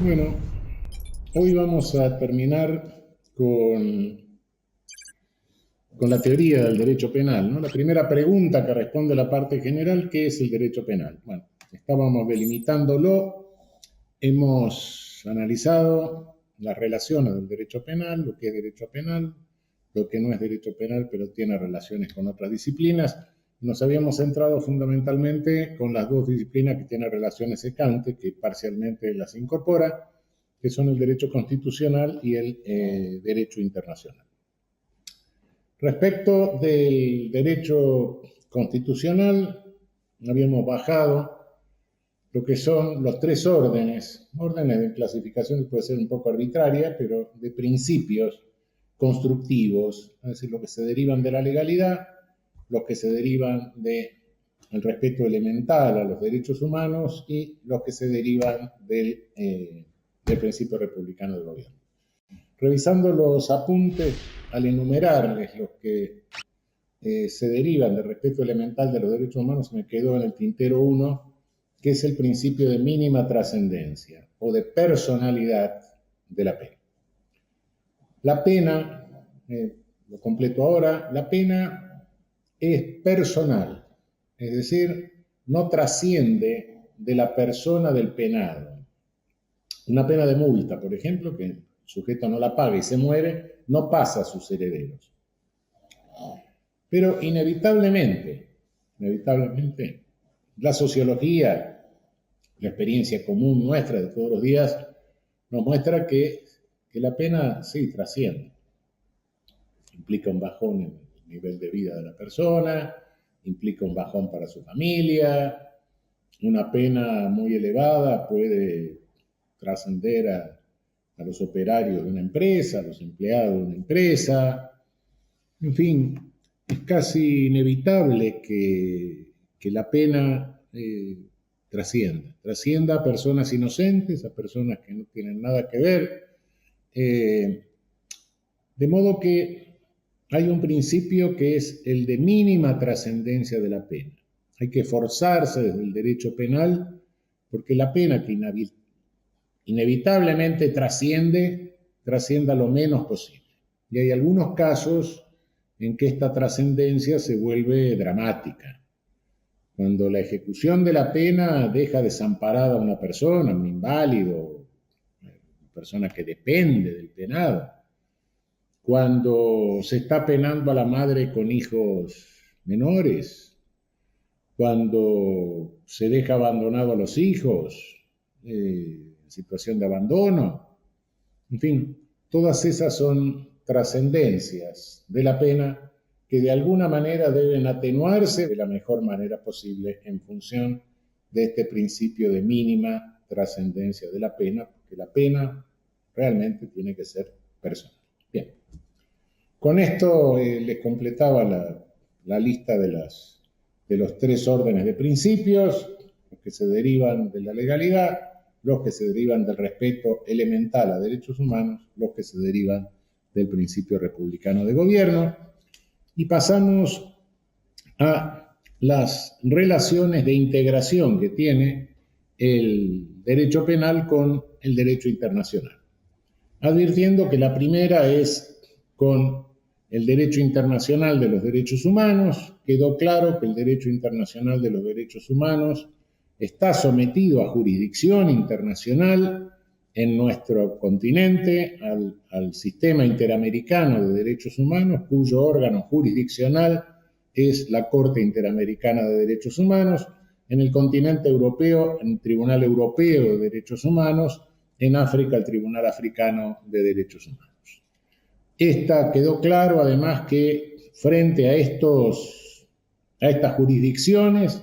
Bueno, hoy vamos a terminar con la teoría del derecho penal, ¿no? La primera pregunta que responde la parte general, ¿qué es el derecho penal? Bueno, estábamos delimitándolo, hemos analizado las relaciones del derecho penal, lo que es derecho penal, lo que no es derecho penal, pero tiene relaciones con otras disciplinas. Nos habíamos centrado fundamentalmente con las dos disciplinas que tienen relaciones secantes, que parcialmente las incorpora, que son el derecho constitucional y el derecho internacional. Respecto del derecho constitucional, habíamos bajado lo que son los tres órdenes de clasificación, que puede ser un poco arbitraria, pero de principios constructivos, es decir, los que se derivan de la legalidad, los que se derivan del respeto elemental a los derechos humanos y los que se derivan del principio republicano del gobierno. Revisando los apuntes, al enumerarles los que se derivan del respeto elemental de los derechos humanos, me quedó en el tintero uno, que es el principio de mínima trascendencia o de personalidad de la pena. La pena, lo completo ahora, la pena es personal, es decir, no trasciende de la persona del penado. Una pena de multa, por ejemplo, que el sujeto no la paga y se muere, no pasa a sus herederos. Pero inevitablemente, la sociología, la experiencia común nuestra de todos los días, nos muestra que la pena sí trasciende. Implica un bajón en el nivel de vida de la persona, implica un bajón para su familia, una pena muy elevada puede trascender a los operarios de una empresa, a los empleados de una empresa, en fin, es casi inevitable que la pena trascienda a personas inocentes, a personas que no tienen nada que ver, de modo que hay un principio que es el de mínima trascendencia de la pena. Hay que forzarse desde el derecho penal porque la pena que inevitablemente trascienda lo menos posible. Y hay algunos casos en que esta trascendencia se vuelve dramática. Cuando la ejecución de la pena deja desamparada a una persona, un inválido, una persona que depende del penado. Cuando se está penando a la madre con hijos menores. Cuando se deja abandonado a los hijos, en situación de abandono. En fin, todas esas son trascendencias de la pena que de alguna manera deben atenuarse de la mejor manera posible en función de este principio de mínima trascendencia de la pena, porque la pena realmente tiene que ser personal. Bien, con esto les completaba la lista de los tres órdenes de principios, los que se derivan de la legalidad, los que se derivan del respeto elemental a derechos humanos, los que se derivan del principio republicano de gobierno. Y pasamos a las relaciones de integración que tiene el derecho penal con el derecho internacional. Advirtiendo que la primera es con el derecho internacional de los derechos humanos. Quedó claro que el derecho internacional de los derechos humanos está sometido a jurisdicción internacional en nuestro continente, al sistema interamericano de derechos humanos, cuyo órgano jurisdiccional es la Corte Interamericana de Derechos Humanos, en el continente europeo, en el Tribunal Europeo de Derechos Humanos, en África, el Tribunal Africano de Derechos Humanos. Quedó claro además que frente a estas jurisdicciones,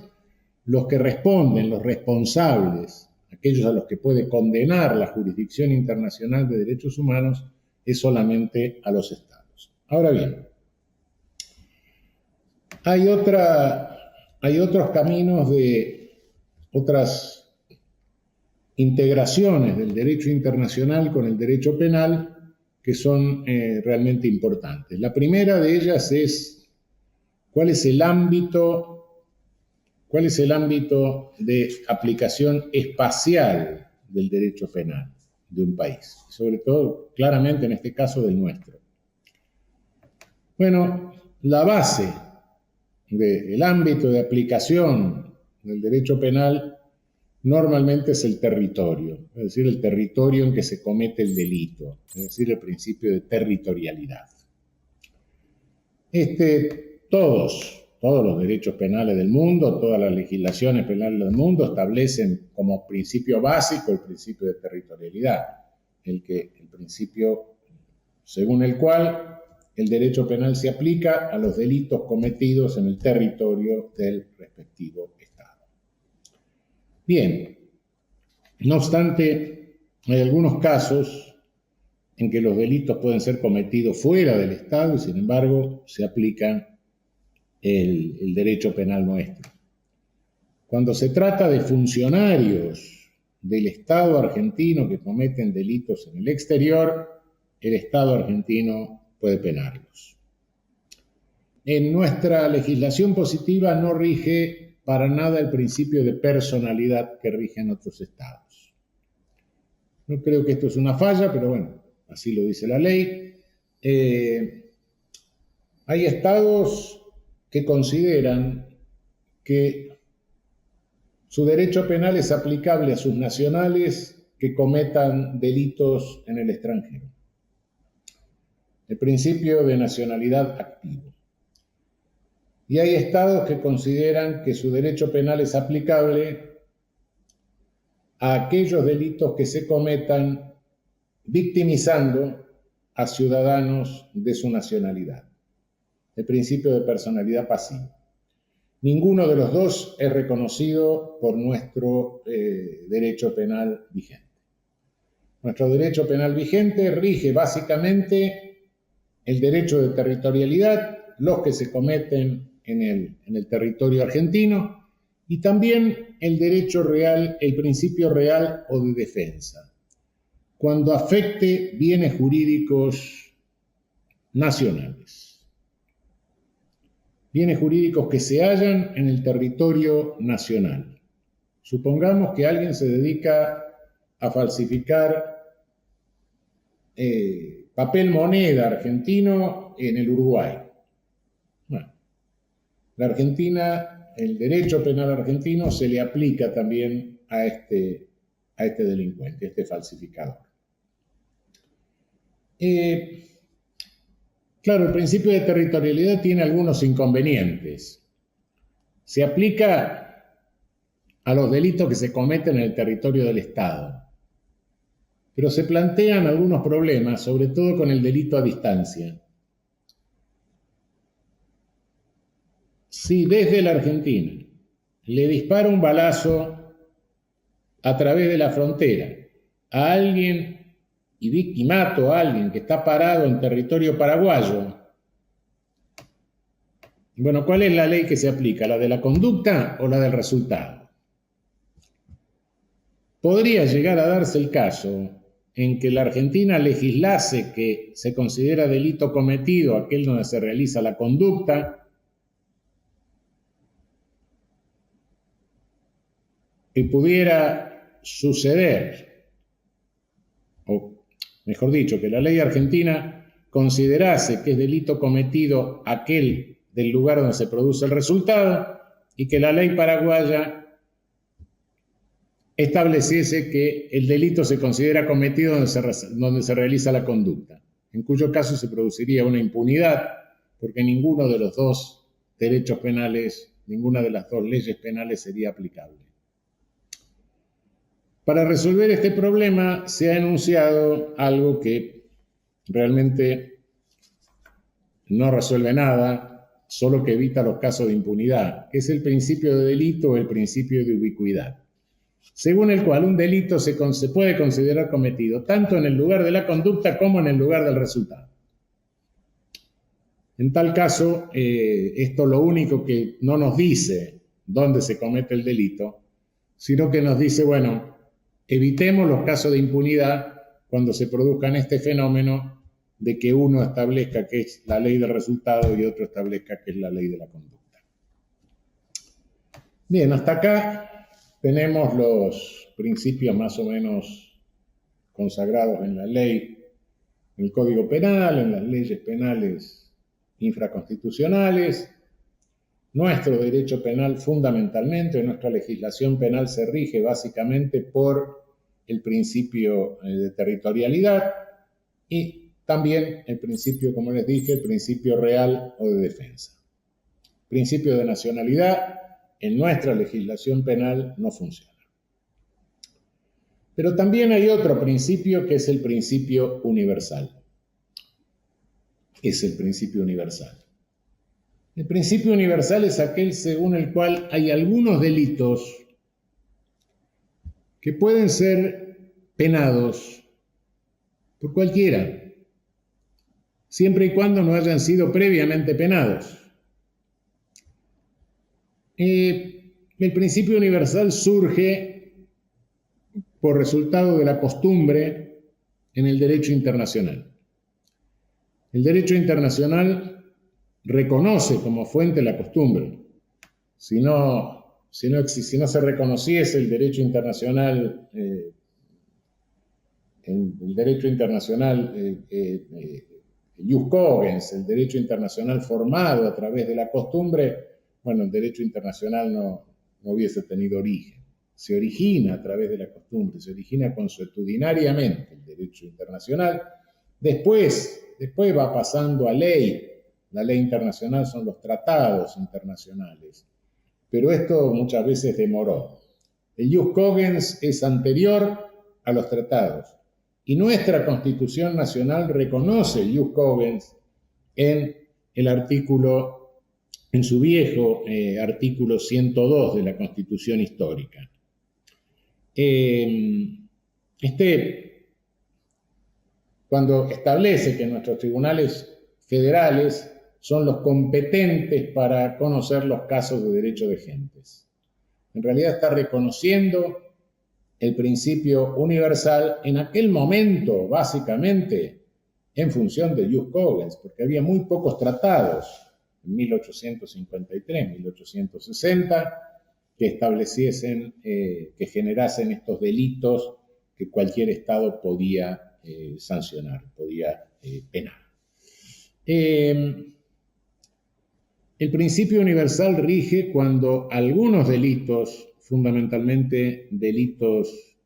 los que responden, los responsables, aquellos a los que puede condenar la jurisdicción internacional de derechos humanos, es solamente a los estados. Ahora bien, hay otros caminos de otras integraciones del derecho internacional con el derecho penal que son realmente importantes. La primera de ellas es cuál es el ámbito de aplicación espacial del derecho penal. de un país, sobre todo claramente en este caso del nuestro. Bueno, la base del ámbito de aplicación del derecho penal normalmente es el territorio, es decir, el territorio en que se comete el delito, es decir, el principio de territorialidad. Todos los derechos penales del mundo, todas las legislaciones penales del mundo establecen como principio básico el principio de territorialidad, el principio según el cual el derecho penal se aplica a los delitos cometidos en el territorio del respectivo Estado. Bien, no obstante, hay algunos casos en que los delitos pueden ser cometidos fuera del Estado y sin embargo se aplican el derecho penal nuestro. Cuando se trata de funcionarios del Estado argentino que cometen delitos en el exterior, el Estado argentino puede penarlos. En nuestra legislación positiva no rige para nada el principio de personalidad que rige en otros estados. No creo que esto es una falla, pero bueno, así lo dice la ley. Hay estados que consideran que su derecho penal es aplicable a sus nacionales que cometan delitos en el extranjero. El principio de nacionalidad activo. Y hay estados que consideran que su derecho penal es aplicable a aquellos delitos que se cometan victimizando a ciudadanos de su nacionalidad. El principio de personalidad pasiva. Ninguno de los dos es reconocido por nuestro derecho penal vigente. Nuestro derecho penal vigente rige básicamente el derecho de territorialidad, los que se cometen en el territorio argentino, y también el derecho real, el principio real o de defensa, cuando afecte bienes jurídicos nacionales. Bienes jurídicos que se hallan en el territorio nacional. Supongamos que alguien se dedica a falsificar papel moneda argentino en el Uruguay. Bueno, la Argentina, el derecho penal argentino se le aplica también a este delincuente, a este falsificador. Claro, el principio de territorialidad tiene algunos inconvenientes. Se aplica a los delitos que se cometen en el territorio del Estado, pero se plantean algunos problemas, sobre todo con el delito a distancia. Si desde la Argentina le dispara un balazo a través de la frontera a alguien y mato a alguien que está parado en territorio paraguayo, bueno, ¿cuál es la ley que se aplica? ¿La de la conducta o la del resultado? Podría llegar a darse el caso en que la Argentina legislase que se considera delito cometido aquel donde se realiza la conducta, y pudiera suceder, o mejor dicho, que la ley argentina considerase que es delito cometido aquel del lugar donde se produce el resultado y que la ley paraguaya estableciese que el delito se considera cometido donde se realiza la conducta, en cuyo caso se produciría una impunidad porque ninguno de los dos derechos penales, ninguna de las dos leyes penales sería aplicable. Para resolver este problema se ha enunciado algo que realmente no resuelve nada, solo que evita los casos de impunidad, que es el principio de delito o el principio de ubicuidad, según el cual un delito se puede considerar cometido tanto en el lugar de la conducta como en el lugar del resultado. En tal caso, esto lo único que no nos dice dónde se comete el delito, sino que nos dice, bueno, evitemos los casos de impunidad cuando se produzcan este fenómeno de que uno establezca que es la ley del resultado y otro establezca que es la ley de la conducta. Bien, hasta acá tenemos los principios más o menos consagrados en la ley, en el Código Penal, en las leyes penales infraconstitucionales. Nuestro derecho penal fundamentalmente, nuestra legislación penal se rige básicamente por el principio de territorialidad y también el principio, como les dije, el principio real o de defensa. Principio de nacionalidad en nuestra legislación penal no funciona. Pero también hay otro principio que es el principio universal. Es el principio universal. El principio universal es aquel según el cual hay algunos delitos que pueden ser penados por cualquiera, siempre y cuando no hayan sido previamente penados. El principio universal surge por resultado de la costumbre en el derecho internacional. El derecho internacional reconoce como fuente la costumbre. Si no se reconociese el derecho internacional, el ius cogens, el derecho internacional formado a través de la costumbre, bueno, el derecho internacional no hubiese tenido origen. Se origina a través de la costumbre, se origina consuetudinariamente el derecho internacional. Después va pasando a ley. La ley internacional son los tratados internacionales. Pero esto muchas veces demoró. El ius cogens es anterior a los tratados. Y nuestra Constitución Nacional reconoce el ius cogens en su viejo artículo 102 de la Constitución Histórica. Cuando establece que nuestros tribunales federales son los competentes para conocer los casos de derecho de gentes. En realidad está reconociendo el principio universal en aquel momento, básicamente, en función de ius cogens, porque había muy pocos tratados en 1853, 1860, que estableciesen, que generasen estos delitos que cualquier Estado podía sancionar, podía penar. El principio universal rige cuando algunos delitos, fundamentalmente delitos,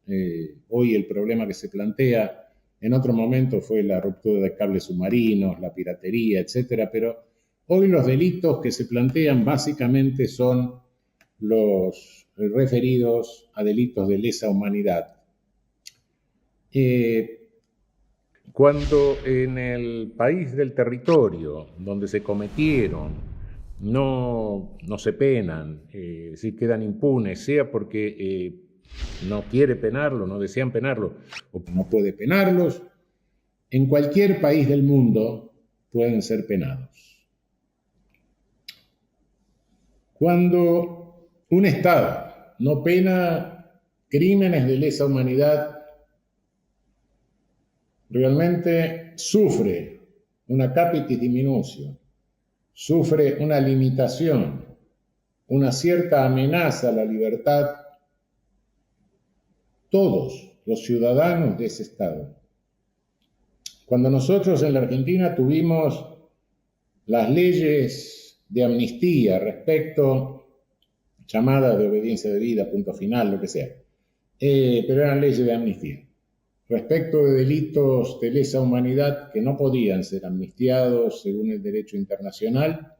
hoy el problema que se plantea, en otro momento fue la ruptura de cables submarinos, la piratería, etcétera, pero hoy los delitos que se plantean básicamente son los referidos a delitos de lesa humanidad. Cuando en el país del territorio donde se cometieron no se penan, si quedan impunes, sea porque no quiere penarlo, no desean penarlo, o no puede penarlos, en cualquier país del mundo pueden ser penados. Cuando un Estado no pena crímenes de lesa humanidad, realmente sufre una capitis diminutio, sufre una limitación, una cierta amenaza a la libertad, todos los ciudadanos de ese Estado. Cuando nosotros en la Argentina tuvimos las leyes de amnistía respecto, llamadas de obediencia debida, punto final, lo que sea, pero eran leyes de amnistía. Respecto de delitos de lesa humanidad que no podían ser amnistiados según el derecho internacional,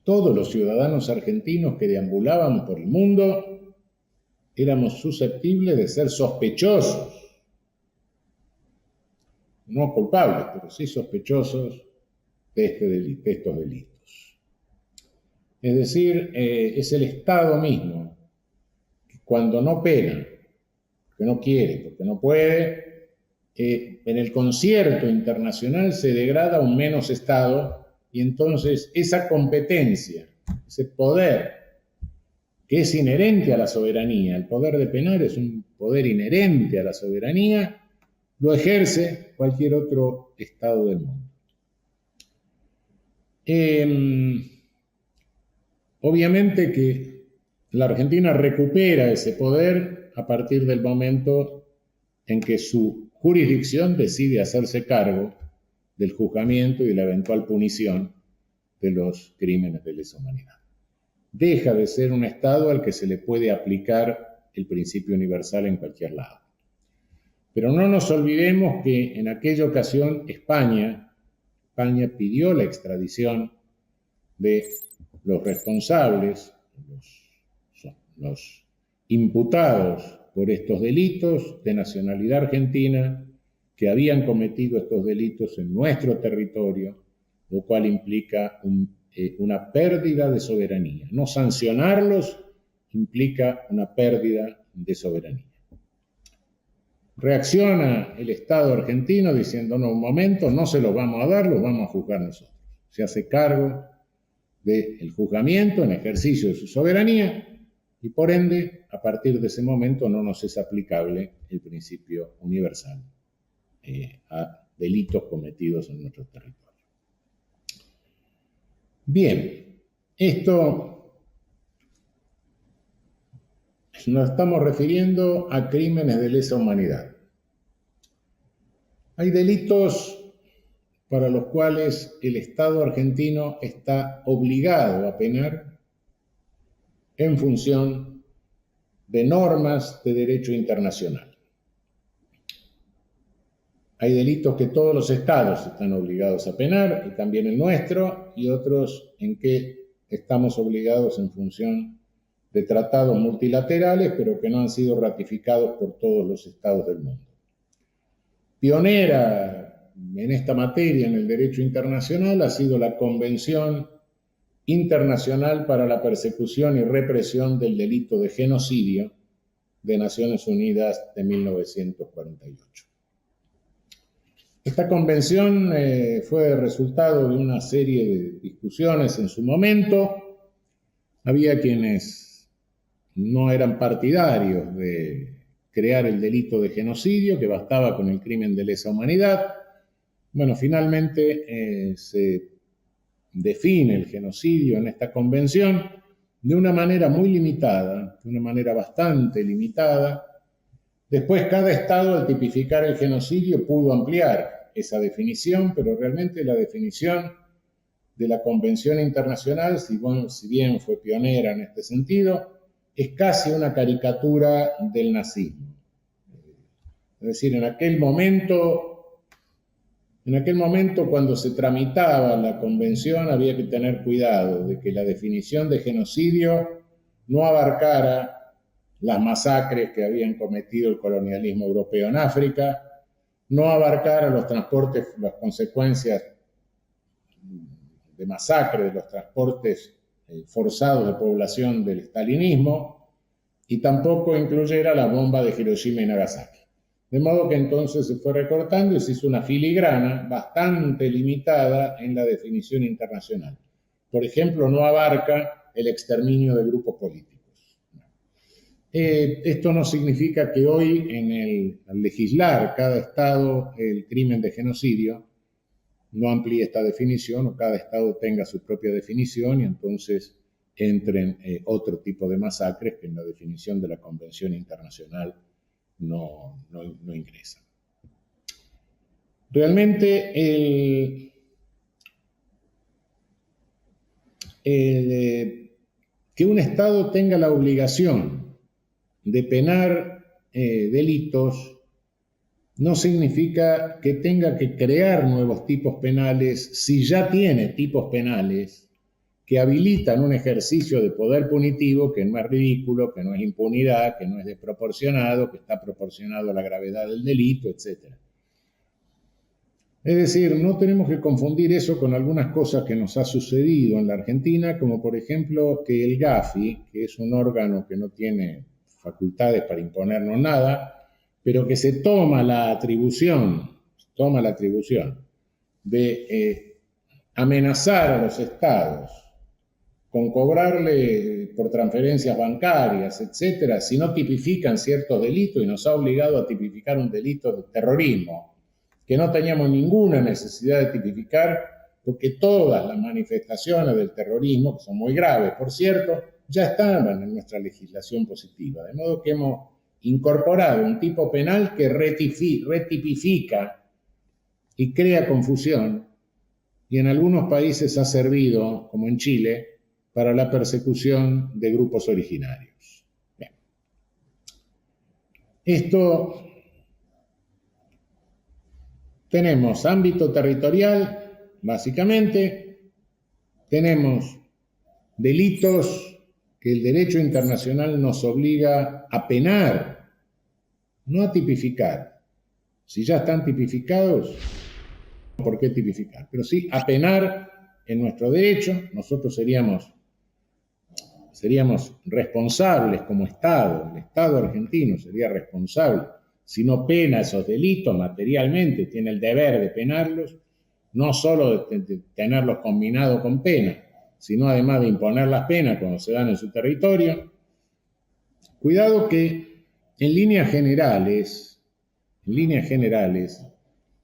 todos los ciudadanos argentinos que deambulaban por el mundo éramos susceptibles de ser sospechosos, no culpables, pero sí sospechosos de estos delitos. Es decir, es el Estado mismo que cuando no pena, que no quiere, porque no puede, en el concierto internacional se degrada a un menos Estado y entonces esa competencia, ese poder que es inherente a la soberanía, el poder de penar es un poder inherente a la soberanía, lo ejerce cualquier otro Estado del mundo. Obviamente que la Argentina recupera ese poder a partir del momento en que su jurisdicción decide hacerse cargo del juzgamiento y de la eventual punición de los crímenes de lesa humanidad. Deja de ser un Estado al que se le puede aplicar el principio universal en cualquier lado. Pero no nos olvidemos que en aquella ocasión España pidió la extradición de los responsables, los imputados por estos delitos de nacionalidad argentina que habían cometido estos delitos en nuestro territorio, lo cual implica una pérdida de soberanía. No sancionarlos implica una pérdida de soberanía. Reacciona el Estado argentino diciendo, no, un momento, no se los vamos a dar, los vamos a juzgar nosotros. Se hace cargo del juzgamiento en ejercicio de su soberanía y por ende, a partir de ese momento no nos es aplicable el principio universal a delitos cometidos en nuestro territorio. Bien, esto nos estamos refiriendo a crímenes de lesa humanidad. Hay delitos para los cuales el Estado argentino está obligado a penar en función de normas de derecho internacional. Hay delitos que todos los estados están obligados a penar, y también el nuestro, y otros en que estamos obligados en función de tratados multilaterales, pero que no han sido ratificados por todos los estados del mundo. Pionera en esta materia en el derecho internacional ha sido la Convención Internacional para la Persecución y Represión del Delito de Genocidio de Naciones Unidas de 1948. Esta convención fue resultado de una serie de discusiones en su momento. Había quienes no eran partidarios de crear el delito de genocidio, que bastaba con el crimen de lesa humanidad. Bueno, finalmente se define el genocidio en esta convención de una manera muy limitada, de una manera bastante limitada. Después, cada estado al tipificar el genocidio pudo ampliar esa definición, pero realmente la definición de la Convención Internacional, si bien fue pionera en este sentido, es casi una caricatura del nazismo. Es decir, en aquel momento cuando se tramitaba la convención había que tener cuidado de que la definición de genocidio no abarcara las masacres que habían cometido el colonialismo europeo en África, no abarcara las consecuencias de masacre, de los transportes forzados de población del stalinismo, y tampoco incluyera la bomba de Hiroshima y Nagasaki. De modo que entonces se fue recortando y se hizo una filigrana bastante limitada en la definición internacional. Por ejemplo, no abarca el exterminio de grupos políticos. Esto no significa que hoy, al legislar cada estado el crimen de genocidio, no amplíe esta definición o cada estado tenga su propia definición y entonces entren otro tipo de masacres que en la definición de la Convención Internacional no ingresa. Realmente que un Estado tenga la obligación de penar delitos no significa que tenga que crear nuevos tipos penales si ya tiene tipos penales que habilitan un ejercicio de poder punitivo que no es ridículo, que no es impunidad, que no es desproporcionado, que está proporcionado a la gravedad del delito, etc. Es decir, no tenemos que confundir eso con algunas cosas que nos ha sucedido en la Argentina, como por ejemplo que el GAFI, que es un órgano que no tiene facultades para imponernos nada, pero que se toma la atribución de amenazar a los estados con cobrarle por transferencias bancarias, etcétera, si no tipifican ciertos delitos, y nos ha obligado a tipificar un delito de terrorismo que no teníamos ninguna necesidad de tipificar, porque todas las manifestaciones del terrorismo, que son muy graves, por cierto, ya estaban en nuestra legislación positiva, de modo que hemos incorporado un tipo penal que retipifica y crea confusión, y en algunos países ha servido, como en Chile, para la persecución de grupos originarios. Bien. Esto, tenemos ámbito territorial, básicamente, tenemos delitos que el derecho internacional nos obliga a penar, no a tipificar. Si ya están tipificados, ¿por qué tipificar? Pero sí a penar en nuestro derecho. Nosotros seríamos responsables como Estado, el Estado argentino sería responsable si no pena esos delitos materialmente, tiene el deber de penarlos, no solo de tenerlos combinados con pena, sino además de imponer las penas cuando se dan en su territorio. Cuidado que en líneas generales,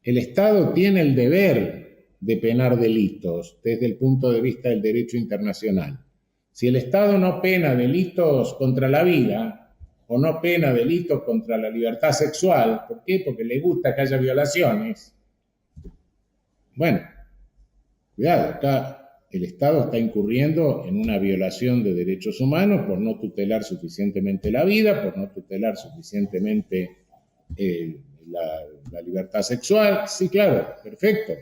el Estado tiene el deber de penar delitos desde el punto de vista del derecho internacional. Si el Estado no pena delitos contra la vida o no pena delitos contra la libertad sexual, ¿por qué? Porque le gusta que haya violaciones. Bueno, cuidado, acá el Estado está incurriendo en una violación de derechos humanos por no tutelar suficientemente la vida, por no tutelar suficientemente la libertad sexual. Sí, claro, perfecto.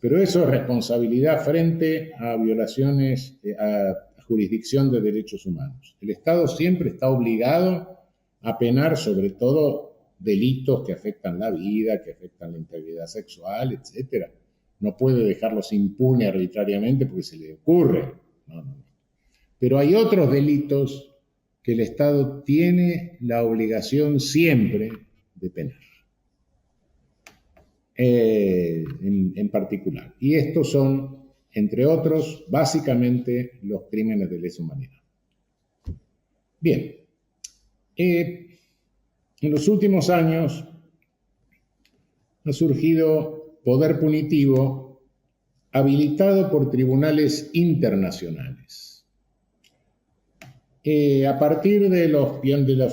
Pero eso es responsabilidad frente a violaciones, a jurisdicción de derechos humanos. El Estado siempre está obligado a penar sobre todo delitos que afectan la vida, que afectan la integridad sexual, etc. No puede dejarlos impunes arbitrariamente porque se le ocurre. No. Pero hay otros delitos que el Estado tiene la obligación siempre de penar. En particular. Y estos son, entre otros, básicamente los crímenes de lesa humanidad. Bien. En los últimos años ha surgido poder punitivo habilitado por tribunales internacionales. A partir de los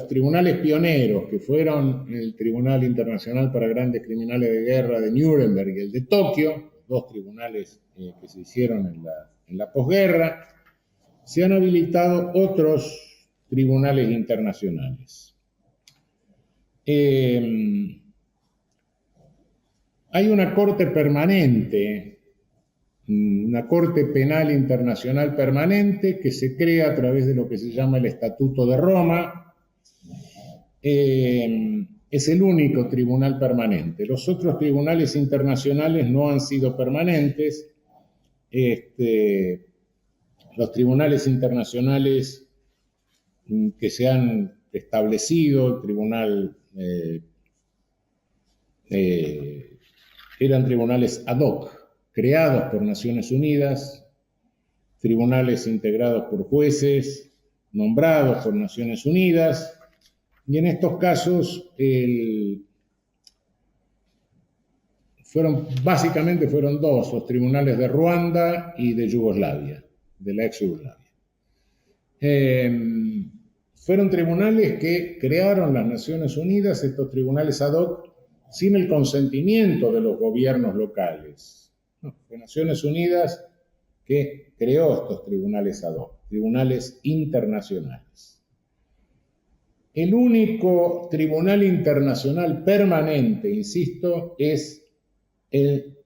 tribunales pioneros, que fueron el Tribunal Internacional para Grandes Criminales de Guerra de Nuremberg y el de Tokio, dos tribunales que se hicieron en la posguerra, se han habilitado otros tribunales internacionales. Hay una corte permanente, una Corte Penal Internacional permanente que se crea a través de lo que se llama el Estatuto de Roma. Es el único tribunal permanente. Los otros tribunales internacionales no han sido permanentes. Los tribunales internacionales que se han establecido, el tribunal, eran tribunales ad hoc, creados por Naciones Unidas, tribunales integrados por jueces, nombrados por Naciones Unidas, y en estos casos básicamente fueron dos, los tribunales de Ruanda y de Yugoslavia, de la ex Yugoslavia. Fueron tribunales que crearon las Naciones Unidas, estos tribunales ad hoc, sin el consentimiento de los gobiernos locales. No, fue Naciones Unidas que creó estos tribunales ad hoc, tribunales internacionales. El único tribunal internacional permanente, insisto, es el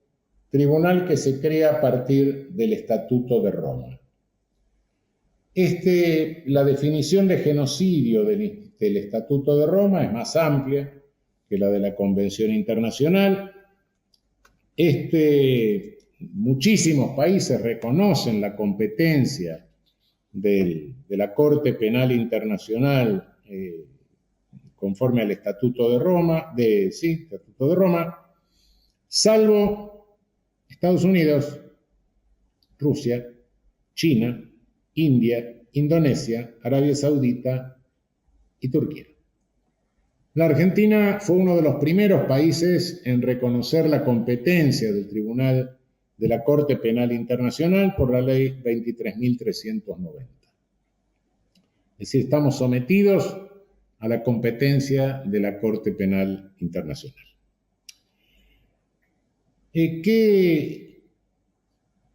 tribunal que se crea a partir del Estatuto de Roma. La definición de genocidio del Estatuto de Roma es más amplia que la de la Convención Internacional. Muchísimos países reconocen la competencia de la Corte Penal Internacional conforme al Estatuto de Roma, Estatuto de Roma, salvo Estados Unidos, Rusia, China, India, Indonesia, Arabia Saudita y Turquía. La Argentina fue uno de los primeros países en reconocer la competencia del Tribunal de la Corte Penal Internacional por la Ley 23.390. Es decir, estamos sometidos a la competencia de la Corte Penal Internacional. ¿Qué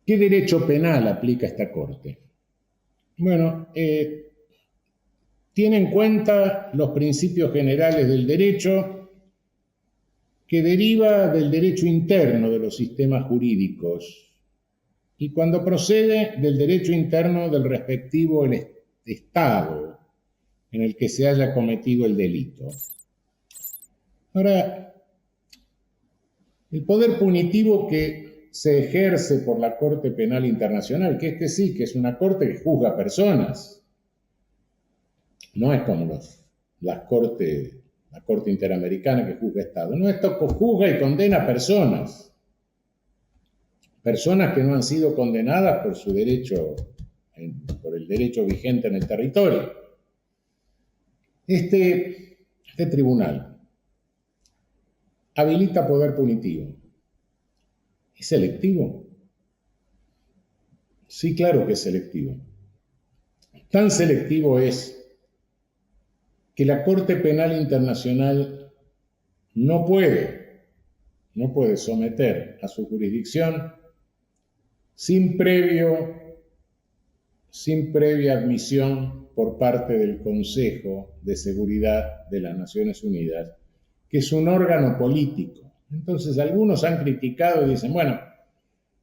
derecho penal aplica esta Corte? Bueno, tiene en cuenta los principios generales del derecho que deriva del derecho interno de los sistemas jurídicos y cuando procede del derecho interno del respectivo Estado en el que se haya cometido el delito. Ahora, el poder punitivo que se ejerce por la Corte Penal Internacional, que sí, que es una corte que juzga personas, no es como la Corte Interamericana que juzga Estado, no, esto juzga y condena personas que no han sido condenadas por su derecho, por el derecho vigente en el territorio. Este tribunal habilita poder punitivo. ¿Es selectivo? Sí, claro que es selectivo. Tan selectivo es que la Corte Penal Internacional no puede someter a su jurisdicción sin previa admisión por parte del Consejo de Seguridad de las Naciones Unidas, que es un órgano político. Entonces, algunos han criticado y dicen, bueno,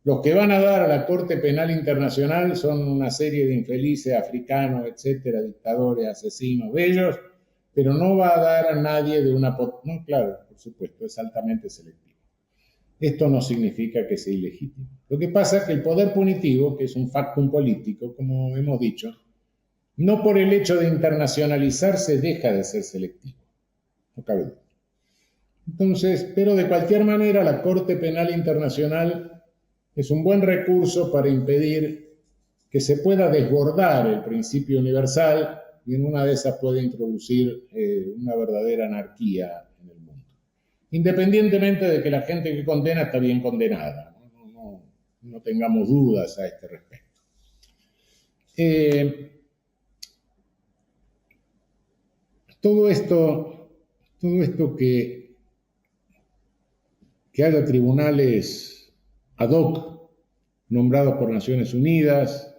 los que van a dar a la Corte Penal Internacional son una serie de infelices africanos, etcétera, dictadores, asesinos, bellos, pero no va a dar a nadie de una... No, claro, por supuesto, es altamente selectivo. Esto no significa que sea ilegítimo. Lo que pasa es que el poder punitivo, que es un factum político, como hemos dicho, no por el hecho de internacionalizarse deja de ser selectivo. No cabe duda. Entonces, pero de cualquier manera, la Corte Penal Internacional es un buen recurso para impedir que se pueda desbordar el principio universal y en una de esas puede introducir una verdadera anarquía en el mundo. Independientemente de que la gente que condena está bien condenada. No tengamos dudas a este respecto. Todo esto que haya tribunales ad hoc nombrados por Naciones Unidas,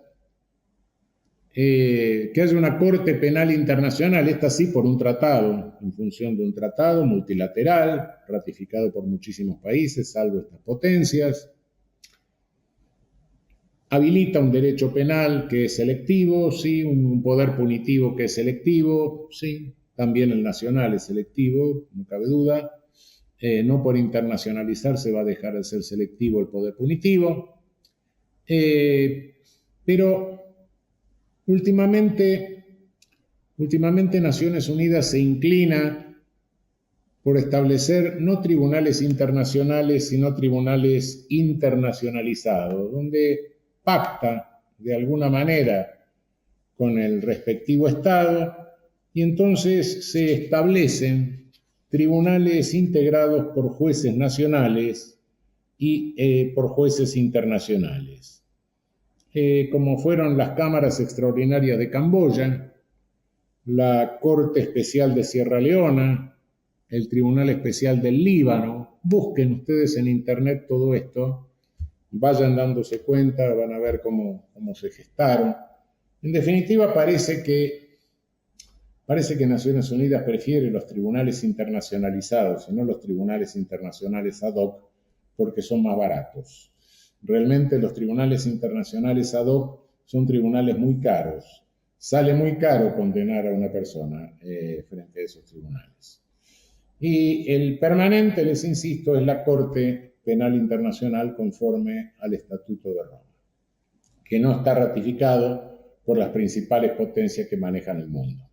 que haya una Corte Penal Internacional, esta sí por un tratado, en función de un tratado multilateral, ratificado por muchísimos países, salvo estas potencias, habilita un derecho penal que es selectivo, sí, un poder punitivo que es selectivo, sí, también el nacional es selectivo, no cabe duda, no por internacionalizarse va a dejar de ser selectivo el poder punitivo, pero últimamente Naciones Unidas se inclina por establecer no tribunales internacionales, sino tribunales internacionalizados, donde pacta de alguna manera con el respectivo Estado y entonces se establecen tribunales integrados por jueces nacionales y por jueces internacionales, como fueron las cámaras extraordinarias de Camboya, la Corte Especial de Sierra Leona, el Tribunal Especial del Líbano. Busquen ustedes en internet todo esto, vayan dándose cuenta, van a ver cómo se gestaron. En definitiva, parece que Naciones Unidas prefiere los tribunales internacionalizados y no los tribunales internacionales ad hoc porque son más baratos. Realmente los tribunales internacionales ad hoc son tribunales muy caros. Sale muy caro condenar a una persona frente a esos tribunales. Y el permanente, les insisto, es la Corte Penal Internacional conforme al Estatuto de Roma, que no está ratificado por las principales potencias que manejan el mundo.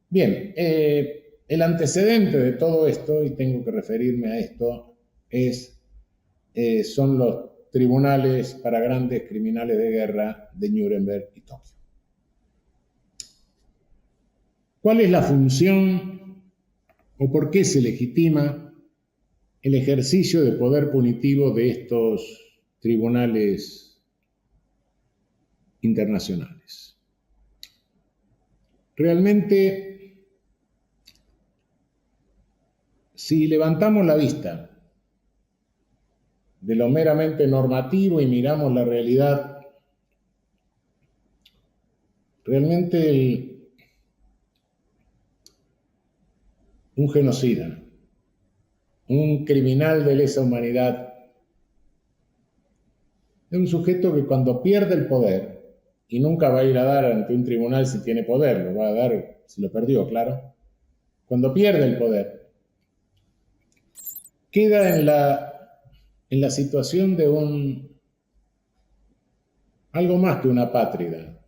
Bien, el antecedente de todo esto, y tengo que referirme a esto, son los tribunales para grandes criminales de guerra de Nuremberg y Tokio. ¿Cuál es la función o por qué se legitima el ejercicio de poder punitivo de estos tribunales internacionales? Realmente Si levantamos la vista de lo meramente normativo y miramos la realidad, realmente un genocida, un criminal de lesa humanidad, es un sujeto que cuando pierde el poder, y nunca va a ir a dar ante un tribunal si tiene poder, lo va a dar si lo perdió, claro, cuando pierde el poder, queda en la situación de algo más que una apátrida.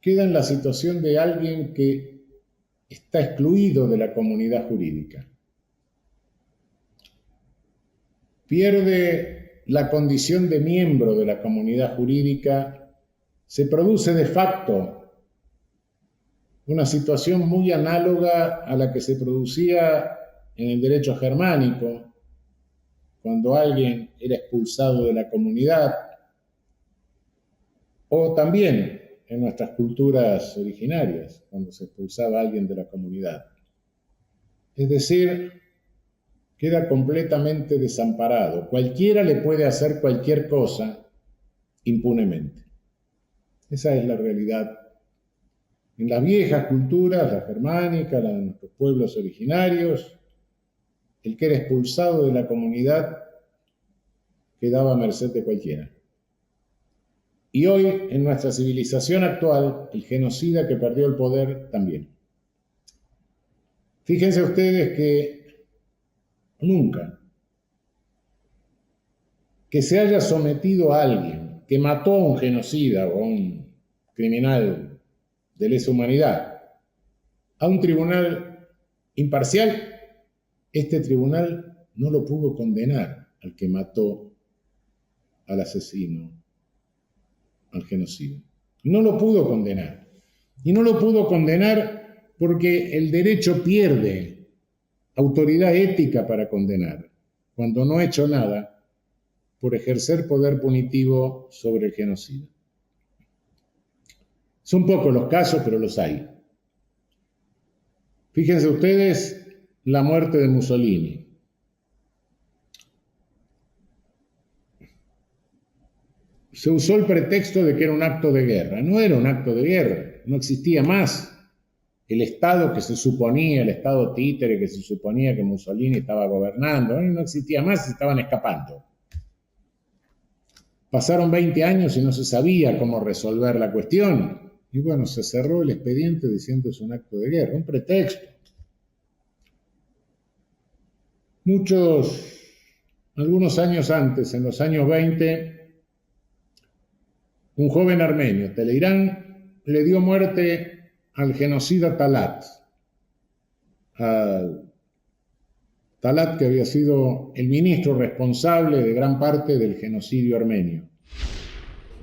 Queda en la situación de alguien que está excluido de la comunidad jurídica. Pierde la condición de miembro de la comunidad jurídica, se produce de facto una situación muy análoga a la que se producía en el derecho germánico, cuando alguien era expulsado de la comunidad, o también en nuestras culturas originarias, cuando se expulsaba a alguien de la comunidad. Es decir, queda completamente desamparado. Cualquiera le puede hacer cualquier cosa impunemente. Esa es la realidad. En las viejas culturas, la germánica, la de nuestros pueblos originarios, el que era expulsado de la comunidad quedaba a merced de cualquiera. Y hoy, en nuestra civilización actual, el genocida que perdió el poder también. Fíjense ustedes que nunca que se haya sometido a alguien que mató a un genocida o a un criminal de lesa humanidad a un tribunal imparcial, este tribunal no lo pudo condenar al que mató al asesino, al genocida. No lo pudo condenar. Y no lo pudo condenar porque el derecho pierde autoridad ética para condenar, cuando no ha hecho nada por ejercer poder punitivo sobre el genocida. Son pocos los casos, pero los hay. Fíjense ustedes la muerte de Mussolini. Se usó el pretexto de que era un acto de guerra. No era un acto de guerra, no existía más el Estado que se suponía, el Estado títere que se suponía que Mussolini estaba gobernando. No existía más, estaban escapando. Pasaron 20 años y no se sabía cómo resolver la cuestión. Y bueno, se cerró el expediente diciendo que es un acto de guerra, un pretexto. Algunos años antes, en los años 20, un joven armenio, Teleirán, le dio muerte al genocida Talat. Talat, que había sido el ministro responsable de gran parte del genocidio armenio.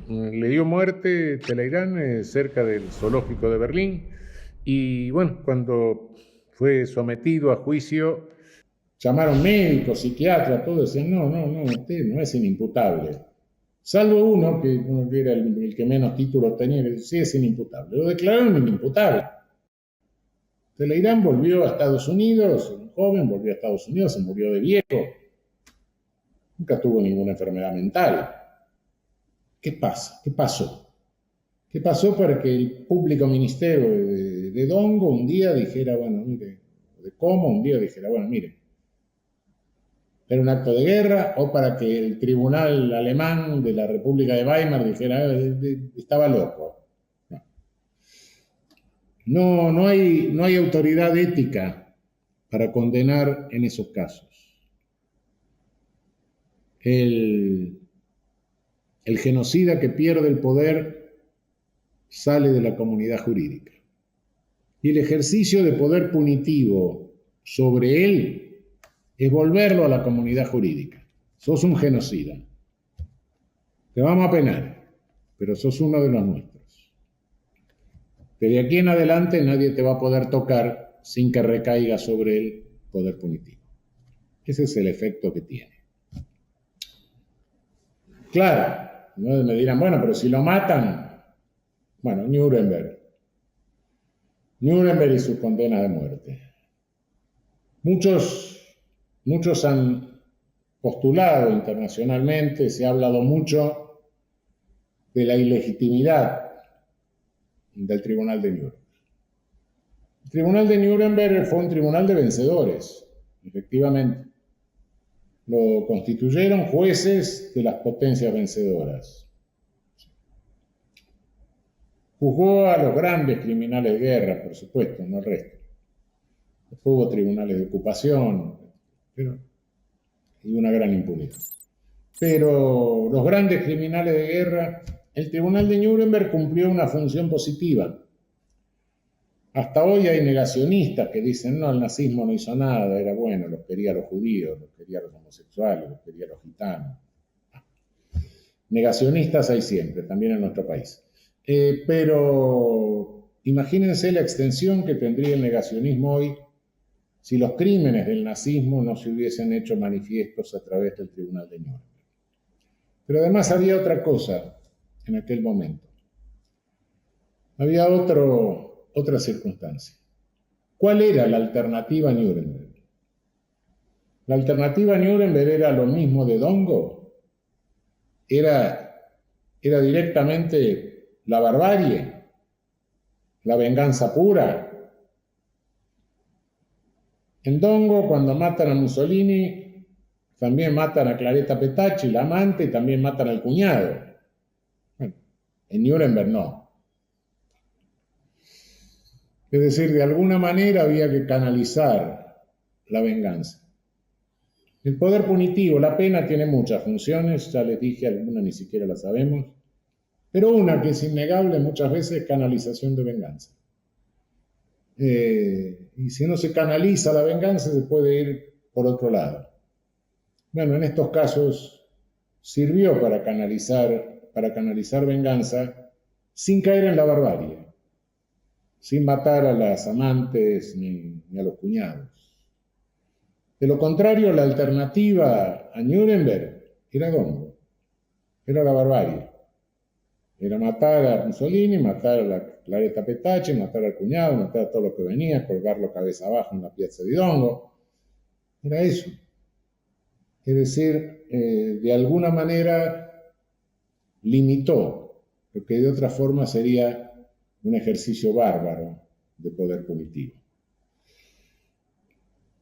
Le dio muerte Teleirán cerca del zoológico de Berlín y bueno, cuando fue sometido a juicio, llamaron médicos, psiquiatras, todos decían, no, usted no es inimputable. Salvo uno, que era el que menos títulos tenía, que decía, sí, es inimputable. Lo declararon inimputable. Teleirán volvió a Estados Unidos, un joven volvió a Estados Unidos, se murió de viejo. Nunca tuvo ninguna enfermedad mental. ¿Qué pasa? ¿Qué pasó? ¿Qué pasó para que el público ministerio de Dongo un día dijera, bueno, mire, de Como un día dijera, bueno, mire, era un acto de guerra, o para que el tribunal alemán de la República de Weimar dijera, estaba loco? No hay autoridad ética para condenar en esos casos. El genocida que pierde el poder sale de la comunidad jurídica. Y el ejercicio de poder punitivo sobre él es volverlo a la comunidad jurídica. Sos un genocida. Te vamos a penar, pero sos uno de los nuestros. Desde aquí en adelante nadie te va a poder tocar sin que recaiga sobre él poder punitivo. Ese es el efecto que tiene. Claro, ¿no? Me dirán, bueno, pero si lo matan, bueno, Nuremberg y su condena de muerte. Muchos han postulado internacionalmente, se ha hablado mucho de la ilegitimidad del Tribunal de Nuremberg. El Tribunal de Nuremberg fue un tribunal de vencedores, efectivamente. Lo constituyeron jueces de las potencias vencedoras. Juzgó a los grandes criminales de guerra, por supuesto, no el resto. Después hubo tribunales de ocupación, y una gran impunidad. Pero los grandes criminales de guerra, el Tribunal de Nuremberg cumplió una función positiva. Hasta hoy hay negacionistas que dicen, no, el nazismo no hizo nada, era bueno, los quería los judíos, los quería los homosexuales, los quería los gitanos. Negacionistas hay siempre, también en nuestro país. Pero imagínense la extensión que tendría el negacionismo hoy si los crímenes del nazismo no se hubiesen hecho manifiestos a través del Tribunal de Nuremberg. Pero además había otra cosa en aquel momento. Había otra circunstancia. ¿Cuál era la alternativa a Nuremberg? La alternativa a Nuremberg era lo mismo de Dongo. Era directamente la barbarie, la venganza pura. En Dongo, cuando matan a Mussolini, también matan a Claretta Petacci, la amante, y también matan al cuñado. Bueno, en Nuremberg no. Es decir, de alguna manera había que canalizar la venganza. El poder punitivo, la pena tiene muchas funciones, ya les dije, algunas ni siquiera las sabemos, pero una que es innegable muchas veces es canalización de venganza. Y si no se canaliza la venganza, se puede ir por otro lado. Bueno, en estos casos sirvió para canalizar venganza sin caer en la barbarie, sin matar a las amantes ni a los cuñados. De lo contrario, la alternativa a Nuremberg era Dongo, era la barbarie. Era matar a Mussolini, matar a la Claretta Petacci, matar al cuñado, matar a todo lo que venía, colgarlo cabeza abajo en la piazza di Dongo. Era eso. Es decir, de alguna manera limitó lo que de otra forma sería un ejercicio bárbaro de poder punitivo.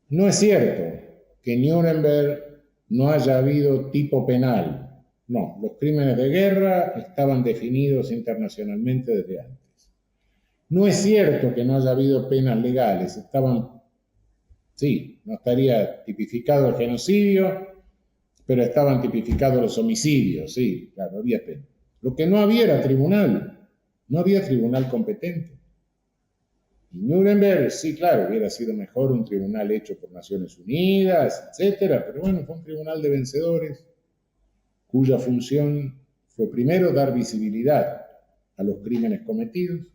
No es cierto que en Nuremberg no haya habido tipo penal. No, los crímenes de guerra estaban definidos internacionalmente desde antes. No es cierto que no haya habido penas legales, sí, no estaría tipificado el genocidio, pero estaban tipificados los homicidios, sí, claro, había pena. Lo que no había era tribunal, no había tribunal competente. Y Nuremberg, sí, claro, hubiera sido mejor un tribunal hecho por Naciones Unidas, etcétera, pero bueno, fue un tribunal de vencedores, cuya función fue primero dar visibilidad a los crímenes cometidos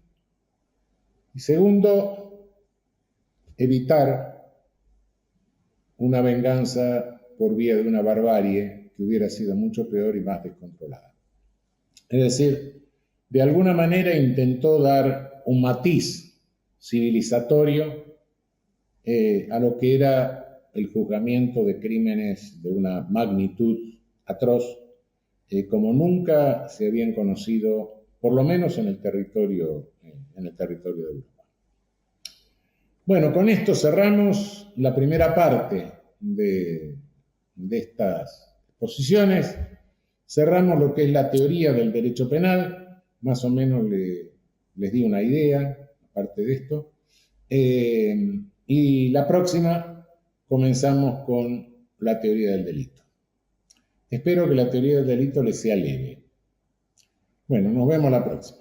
y segundo, evitar una venganza por vía de una barbarie que hubiera sido mucho peor y más descontrolada. Es decir, de alguna manera intentó dar un matiz civilizatorio a lo que era el juzgamiento de crímenes de una magnitud atroz como nunca se habían conocido, por lo menos en el territorio de Europa. Bueno, con esto cerramos la primera parte de estas exposiciones. Cerramos lo que es la teoría del derecho penal, más o menos les di una idea, aparte de esto. Y la próxima comenzamos con la teoría del delito. Espero que la teoría del delito les sea leve. Bueno, nos vemos la próxima.